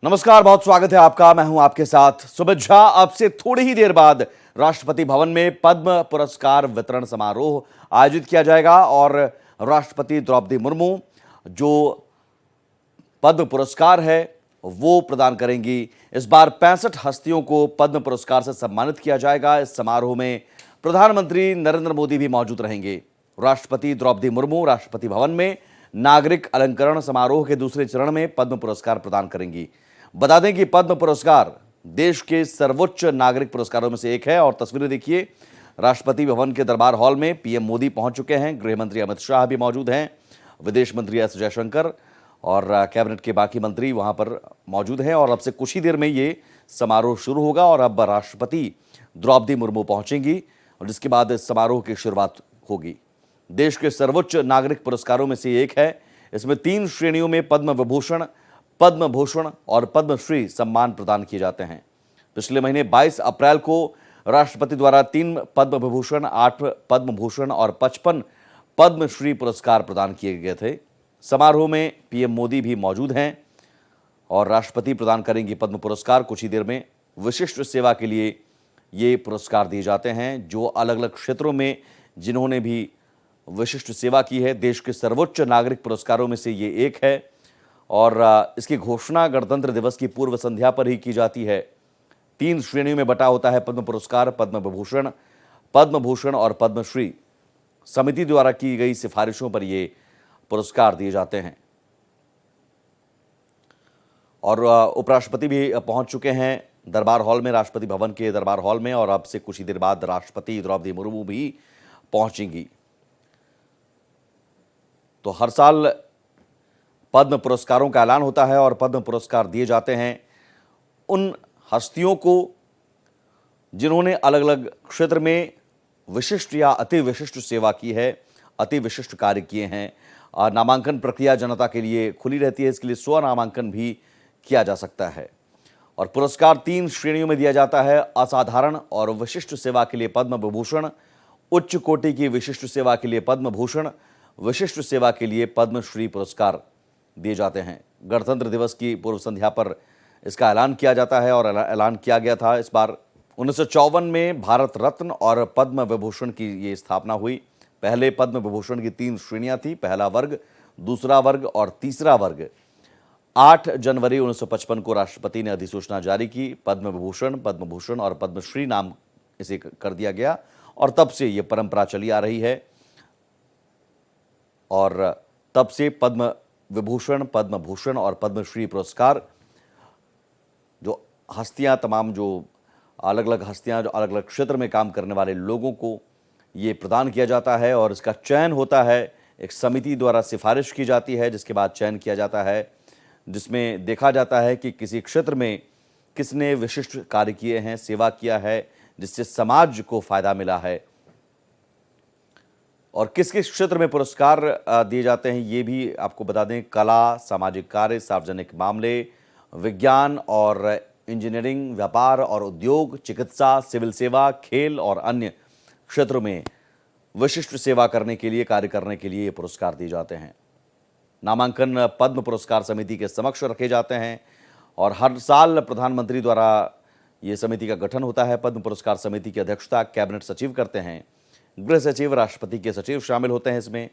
नमस्कार, बहुत स्वागत है आपका। मैं हूं आपके साथ सुमित झा। अब से थोड़ी ही देर बाद राष्ट्रपति भवन में पद्म पुरस्कार वितरण समारोह आयोजित किया जाएगा और राष्ट्रपति द्रौपदी मुर्मू जो पद्म पुरस्कार है वो प्रदान करेंगी। इस बार 65 हस्तियों को पद्म पुरस्कार से सम्मानित किया जाएगा। इस समारोह में प्रधानमंत्री नरेंद्र मोदी भी मौजूद रहेंगे। राष्ट्रपति द्रौपदी मुर्मू राष्ट्रपति भवन में नागरिक अलंकरण समारोह के दूसरे चरण में पद्म पुरस्कार प्रदान करेंगी। बता दें कि पद्म पुरस्कार देश के सर्वोच्च नागरिक पुरस्कारों में से एक है। और तस्वीरें देखिए, राष्ट्रपति भवन के दरबार हॉल में पीएम मोदी पहुंच चुके हैं, गृह मंत्री अमित शाह भी मौजूद हैं, विदेश मंत्री एस जयशंकर और कैबिनेट के बाकी मंत्री वहां पर मौजूद हैं। और अब से कुछ ही देर में ये समारोह शुरू होगा और अब राष्ट्रपति द्रौपदी मुर्मू पहुंचेंगी और जिसके बाद इस समारोह की शुरुआत होगी। देश के सर्वोच्च नागरिक पुरस्कारों में से एक है। इसमें 3 श्रेणियों में पद्म विभूषण, पद्म भूषण और पद्मश्री सम्मान प्रदान किए जाते हैं। पिछले महीने 22 अप्रैल को राष्ट्रपति द्वारा 3 पद्म विभूषण, 8 पद्म भूषण और 55 पद्मश्री पुरस्कार प्रदान किए गए थे। समारोह में पीएम मोदी भी मौजूद हैं और राष्ट्रपति प्रदान करेंगी पद्म पुरस्कार। कुछ ही देर में विशिष्ट सेवा के लिए ये पुरस्कार दिए जाते हैं, जो अलग अलग क्षेत्रों में जिन्होंने भी विशिष्ट सेवा की है। देश के सर्वोच्च नागरिक पुरस्कारों में से ये एक है और इसकी घोषणा गणतंत्र दिवस की पूर्व संध्या पर ही की जाती है। 3 श्रेणियों में बटा होता है पद्म पुरस्कार, पद्म विभूषण, पद्म भूषण और पद्मश्री। समिति द्वारा की गई सिफारिशों पर ये पुरस्कार दिए जाते हैं। और उपराष्ट्रपति भी पहुंच चुके हैं दरबार हॉल में, राष्ट्रपति भवन के दरबार हॉल में, और अब से कुछ ही देर बाद राष्ट्रपति द्रौपदी मुर्मू भी पहुंचेंगी। तो हर साल पद्म पुरस्कारों का ऐलान होता है और पद्म पुरस्कार दिए जाते हैं उन हस्तियों को जिन्होंने अलग अलग क्षेत्र में विशिष्ट या अति विशिष्ट सेवा की है, अति विशिष्ट कार्य किए हैं। नामांकन प्रक्रिया जनता के लिए खुली रहती है, इसके लिए स्व नामांकन भी किया जा सकता है। और पुरस्कार 3 श्रेणियों में दिया जाता है। असाधारण और विशिष्ट सेवा के लिए पद्म विभूषण, उच्च कोटि की विशिष्ट सेवा के लिए पद्म भूषण, विशिष्ट सेवा के लिए पद्मश्री पुरस्कार दिए जाते हैं। गणतंत्र दिवस की पूर्व संध्या पर इसका ऐलान किया जाता है और ऐलान किया गया था। इस बार 1954 में भारत रत्न और पद्म विभूषण की ये स्थापना हुई। पहले पद्म विभूषण की 3 श्रेणियां थी, पहला वर्ग, दूसरा वर्ग और तीसरा वर्ग। 8 जनवरी 1955 को राष्ट्रपति ने अधिसूचना जारी की। पद्म विभूषण, पद्म भूषण और पद्मश्री नाम इसे कर दिया गया और तब से ये परंपरा चली आ रही है। और तब से पद्म विभूषण, पद्म भूषण और पद्मश्री पुरस्कार जो हस्तियां, तमाम जो अलग अलग हस्तियां, जो अलग अलग क्षेत्र में काम करने वाले लोगों को ये प्रदान किया जाता है और इसका चयन होता है। एक समिति द्वारा सिफारिश की जाती है जिसके बाद चयन किया जाता है, जिसमें देखा जाता है कि किसी क्षेत्र में किसने विशिष्ट कार्य किए हैं, सेवा किया है, जिससे समाज को फायदा मिला है। और किस किस क्षेत्र में पुरस्कार दिए जाते हैं ये भी आपको बता दें। कला, सामाजिक कार्य, सार्वजनिक मामले, विज्ञान और इंजीनियरिंग, व्यापार और उद्योग, चिकित्सा, सिविल सेवा, खेल और अन्य क्षेत्रों में विशिष्ट सेवा करने के लिए, कार्य करने के लिए ये पुरस्कार दिए जाते हैं। नामांकन पद्म पुरस्कार समिति के समक्ष रखे जाते हैं और हर साल प्रधानमंत्री द्वारा ये समिति का गठन होता है। पद्म पुरस्कार समिति की अध्यक्षता कैबिनेट सचिव करते हैं। गृह सचिव, राष्ट्रपति के सचिव शामिल होते हैं इसमें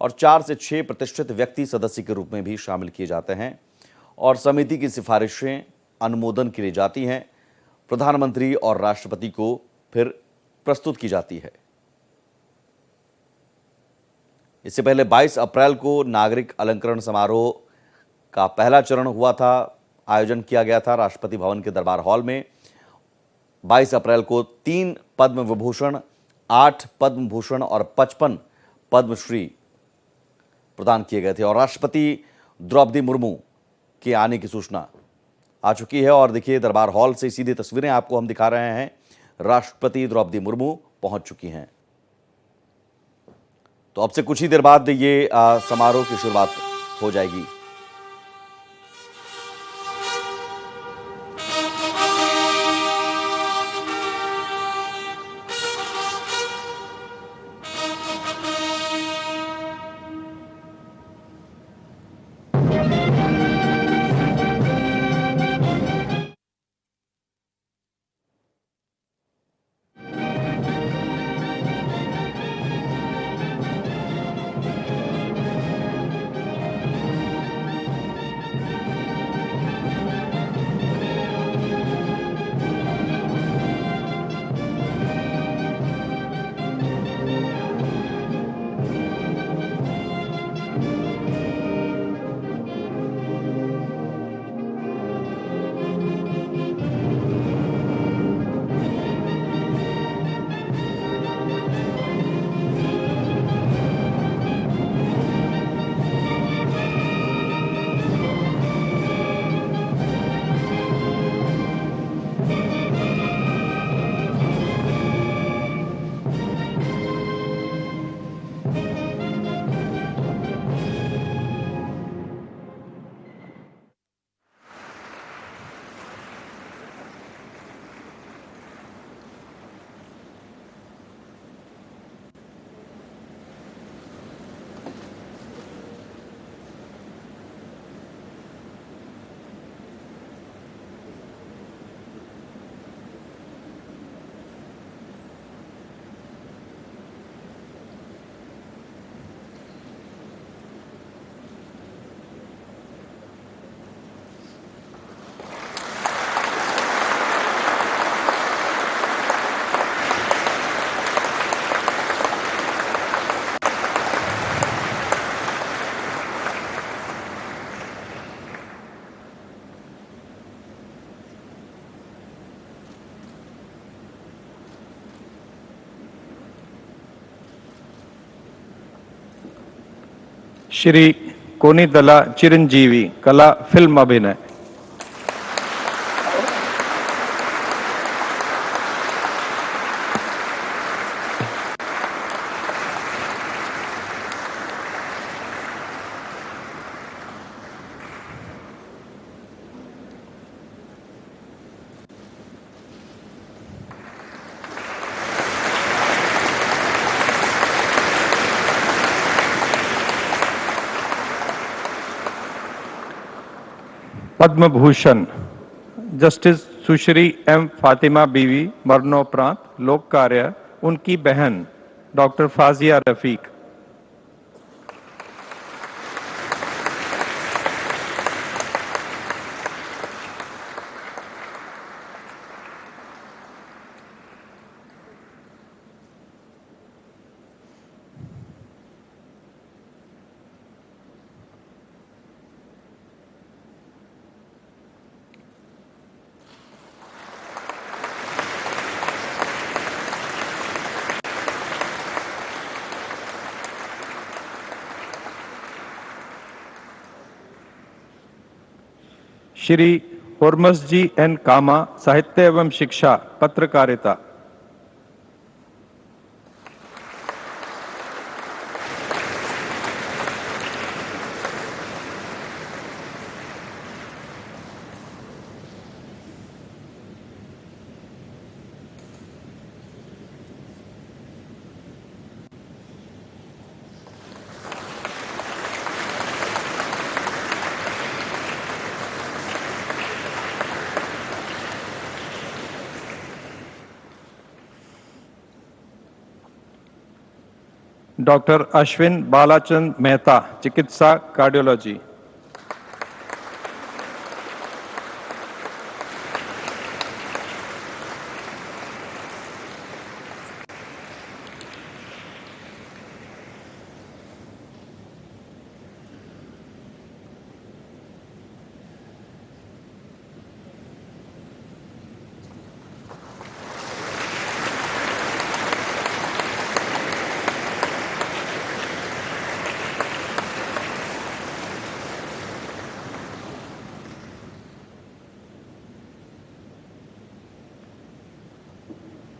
और 4 से 6 प्रतिष्ठित व्यक्ति सदस्य के रूप में भी शामिल किए जाते हैं और समिति की सिफारिशें अनुमोदन के लिए जाती हैं। प्रधानमंत्री और राष्ट्रपति को फिर प्रस्तुत की जाती है। इससे पहले 22 अप्रैल को नागरिक अलंकरण समारोह का पहला चरण हुआ था, आयोजन किया गया था राष्ट्रपति भवन के दरबार हॉल में। 22 अप्रैल को 3 पद्म विभूषण, 8 पद्म भूषण और 55 पद्मश्री प्रदान किए गए थे और राष्ट्रपति द्रौपदी मुर्मू के आने की सूचना आ चुकी है। और देखिए, दरबार हॉल से सीधी तस्वीरें आपको हम दिखा रहे हैं। राष्ट्रपति द्रौपदी मुर्मू पहुंच चुकी हैं। तो अब से कुछ ही देर बाद ये समारोह की शुरुआत हो जाएगी। श्री कोनिदला चिरंजीवी, कला फिल्म अभिनय। पद्म भूषण जस्टिस सुश्री एम फातिमा बीवी, मरणोपरांत लोक कार्य, उनकी बहन doctor फाजिया Rafiq. Shri हुरमस G N कामा, साहित्य एवं शिक्षा, पत्रकारिता। डॉक्टर अश्विन बालाचंद मेहता, चिकित्सा कार्डियोलॉजी।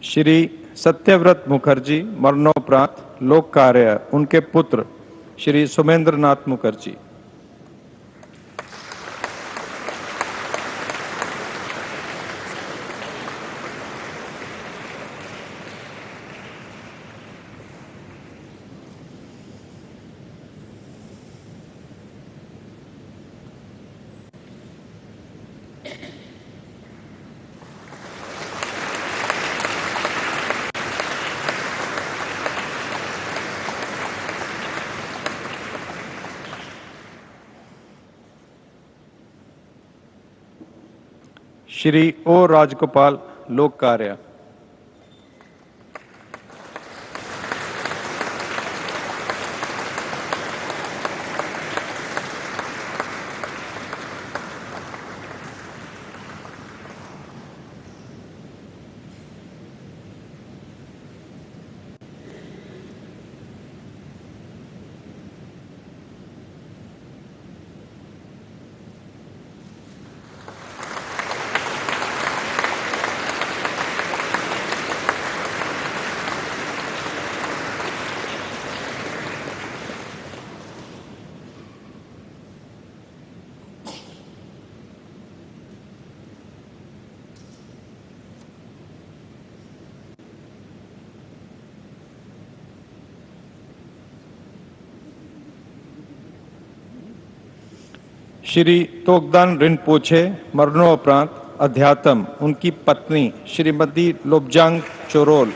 श्री सत्यव्रत मुखर्जी, मरणोपरांत लोक कार्य, उनके पुत्र श्री सुमेंद्र नाथ मुखर्जी। श्री ओ राजगोपाल, लोक कार्य। श्री तोगदान रिनपोछे, मरणोपरांत अध्यात्म, उनकी पत्नी श्रीमती लोब्जांग चोरोल।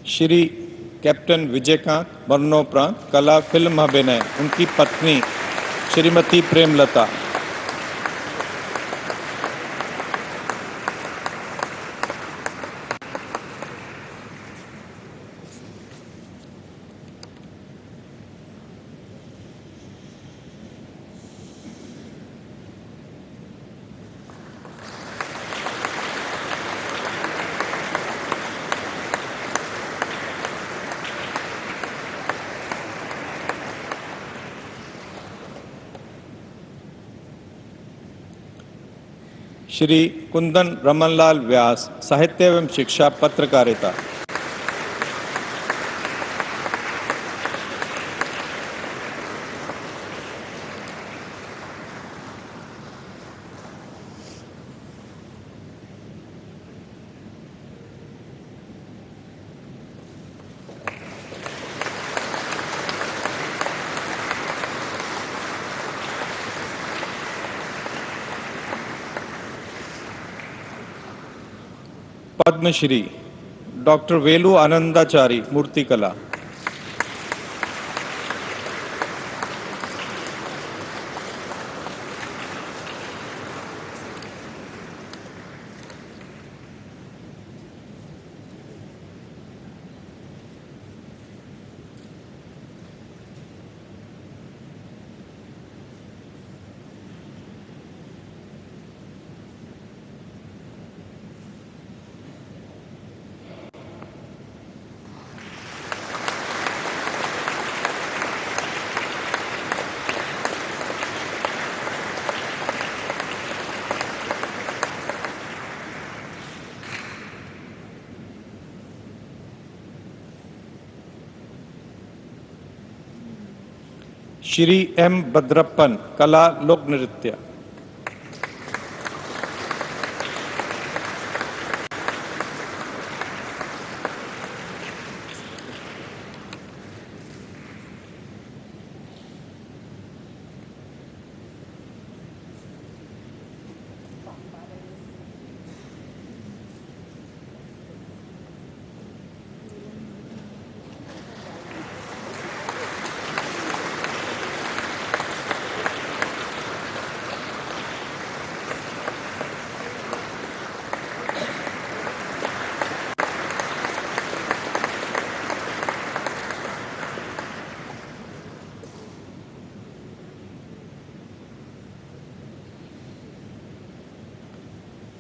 श्री कैप्टन विजयकांत मरणोपरांत कला फिल्म अभिनय उनकी पत्नी श्रीमती प्रेमलता। श्री कुंदन रमनलाल व्यास साहित्य एवं शिक्षा पत्रकारिता। पद्मश्री डॉक्टर वेलु आनंदाचारी मूर्तिकला। श्री एम भद्रप्पन कला लोक नृत्य।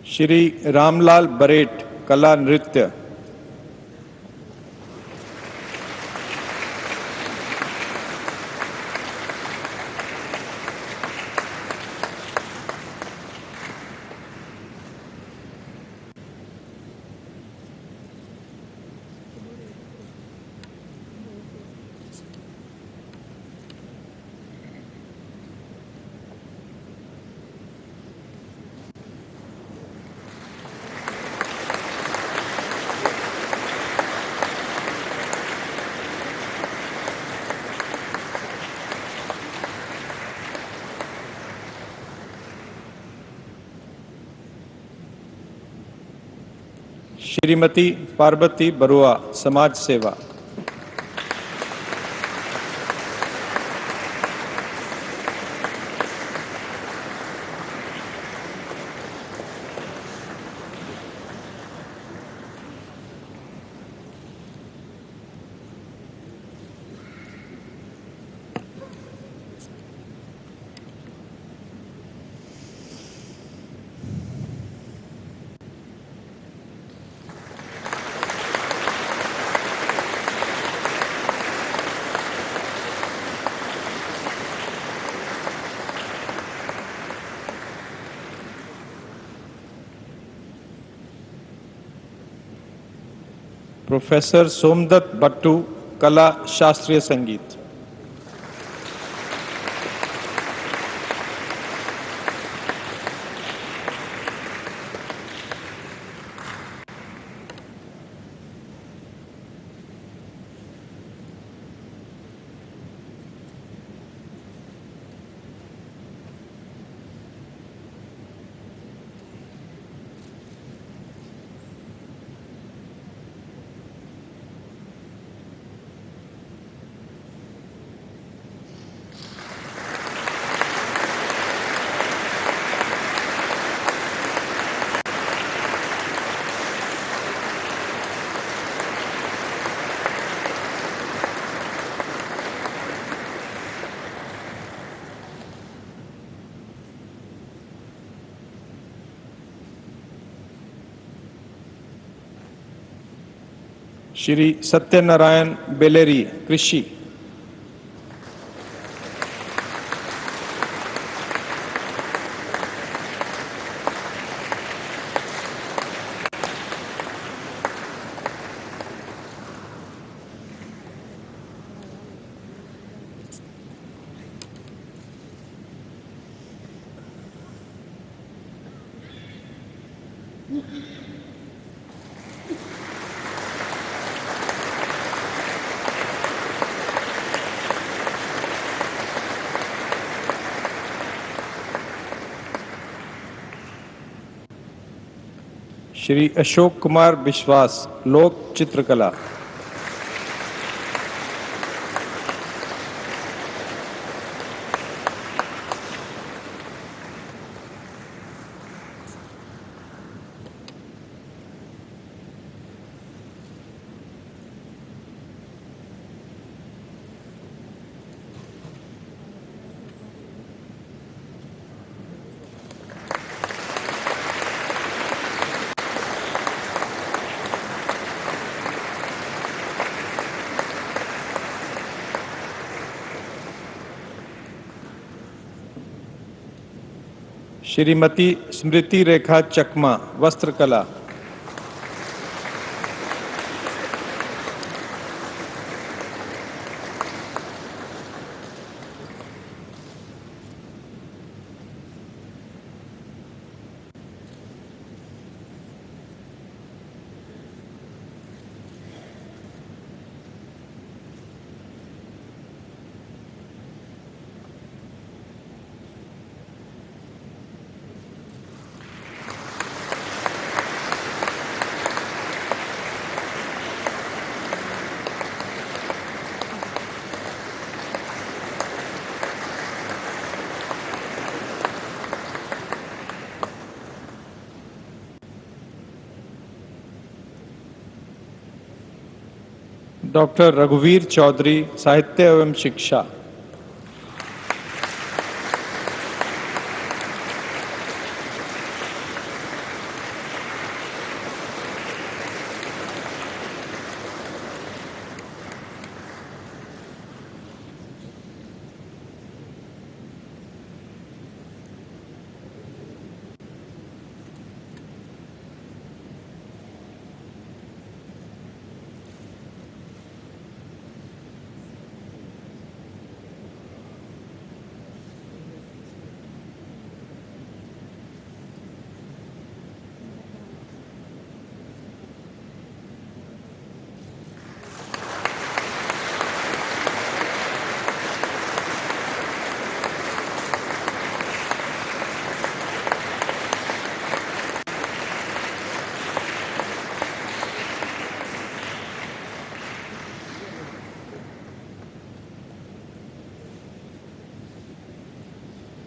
श्री रामलाल बरेट कला नृत्य। श्रीमती पार्वती बरुआ समाज सेवा। प्रोफेसर सोमदत्त बट्टू कला शास्त्रीय संगीत। श्री सत्यनारायण बेलेरी, कृषि। श्री अशोक कुमार विश्वास, लोक चित्रकला। श्रीमती स्मृति रेखा चकमा, वस्त्रकला। डॉक्टर रघुवीर चौधरी, साहित्य एवं शिक्षा।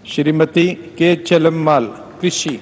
श्रीमती के चलम्माल, कृषि।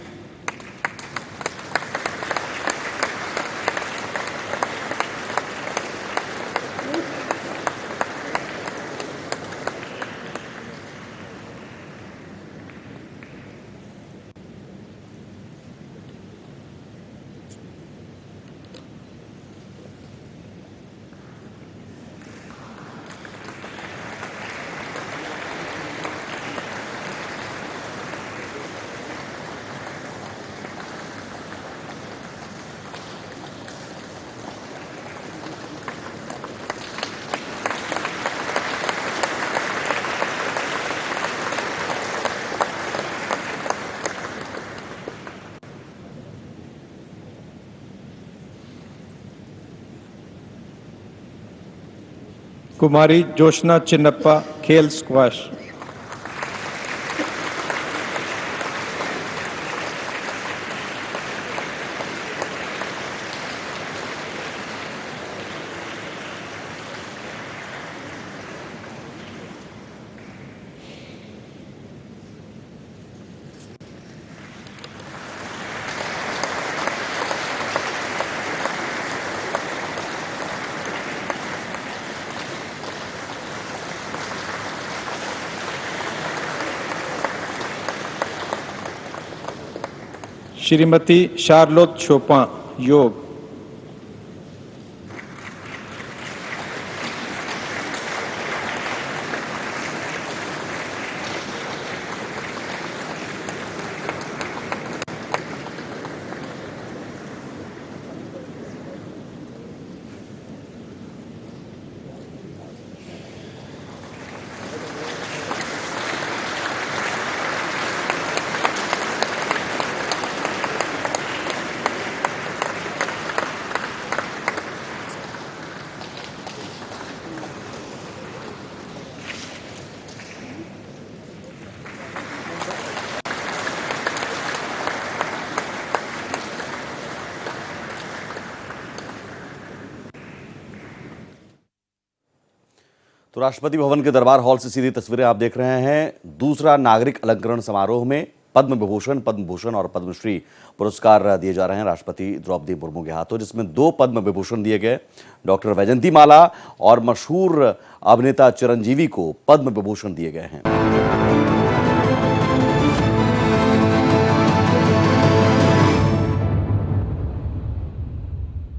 कुमारी जोशना चिन्नप्पा, खेल स्क्वाश। श्रीमती शार्लोट शोपा, योग। तो राष्ट्रपति भवन के दरबार हॉल से सीधी तस्वीरें आप देख रहे हैं। दूसरा नागरिक अलंकरण समारोह में पद्म विभूषण, पद्म भूषण और पद्मश्री पुरस्कार दिए जा रहे हैं राष्ट्रपति द्रौपदी मुर्मू के हाथों, जिसमें 2 पद्म विभूषण दिए गए। डॉक्टर वैजंती माला और मशहूर अभिनेता चिरंजीवी को पद्म विभूषण दिए गए हैं।